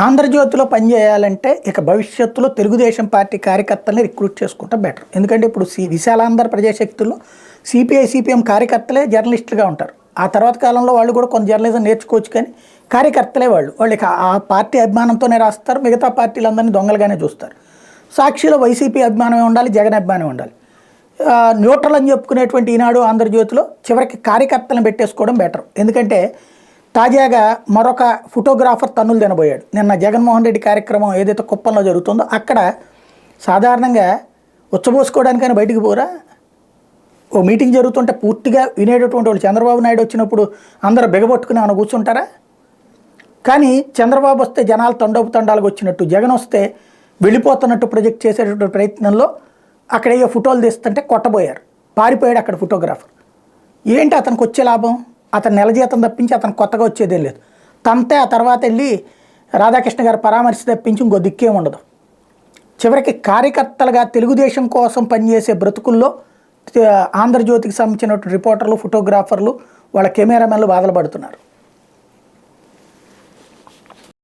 ఆంధ్రజ్యోతిలో పనిచేయాలంటే ఇక భవిష్యత్తులో తెలుగుదేశం పార్టీ కార్యకర్తల్ని రిక్రూట్ చేసుకుంటే బెటర్. ఎందుకంటే ఇప్పుడు విశాలాంధ్ర ప్రజాశక్తుల్లో సిపిఐ సిపిఎం కార్యకర్తలే జర్నలిస్టులుగా ఉంటారు. ఆ తర్వాత కాలంలో వాళ్ళు కూడా కొంత జర్నలిజం నేర్చుకోవచ్చు, కానీ కార్యకర్తలే వాళ్ళు ఇక ఆ పార్టీ అభిమానంతోనే రాస్తారు. మిగతా పార్టీలందరినీ దొంగలుగానే చూస్తారు. సాక్షిలో వైసీపీ అభిమానమే ఉండాలి, జగన్ అభిమానమే ఉండాలి. న్యూట్రల్ అని చెప్పుకునేటువంటి ఈనాడు ఆంధ్రజ్యోతిలో చివరికి కార్యకర్తలను పెట్టేసుకోవడం బెటర్. ఎందుకంటే తాజాగా మరొక ఫోటోగ్రాఫర్ తన్నులు తినబోయాడు. నిన్న జగన్మోహన్ రెడ్డి కార్యక్రమం ఏదైతే కుప్పంలో జరుగుతుందో అక్కడ సాధారణంగా ఉచ్చబోసుకోవడానికైనా బయటికి పోరా, ఓ మీటింగ్ జరుగుతుంటే పూర్తిగా వినేటటువంటి వాళ్ళు చంద్రబాబు నాయుడు వచ్చినప్పుడు అందరూ బిగబొట్టుకుని ఏమైనా కూర్చుంటారా? కానీ చంద్రబాబు వస్తే జనాలు తండోపు వచ్చినట్టు, జగన్ వస్తే వెళ్ళిపోతున్నట్టు ప్రొజెక్ట్ చేసేటటువంటి ప్రయత్నంలో అక్కడ ఏ ఫోటోలు తీస్తుంటే కొట్టబోయారు. పారిపోయాడు అక్కడ ఫోటోగ్రాఫర్. ఏంటి అతనికి వచ్చే లాభం? అతను నెల జీతం తప్పించి అతను కొత్తగా వచ్చేదేం లేదు. తంతే ఆ తర్వాత వెళ్ళి రాధాకృష్ణ గారు పరామర్శ తప్పించి ఇంకో దిక్కేం ఉండదు. చివరికి కార్యకర్తలుగా తెలుగుదేశం కోసం పనిచేసే బ్రతుకుల్లో ఆంధ్రజ్యోతికి సంబంధించినటువంటి రిపోర్టర్లు, ఫోటోగ్రాఫర్లు, వాళ్ళ కెమెరామెన్లు బాధలు పడుతున్నారు.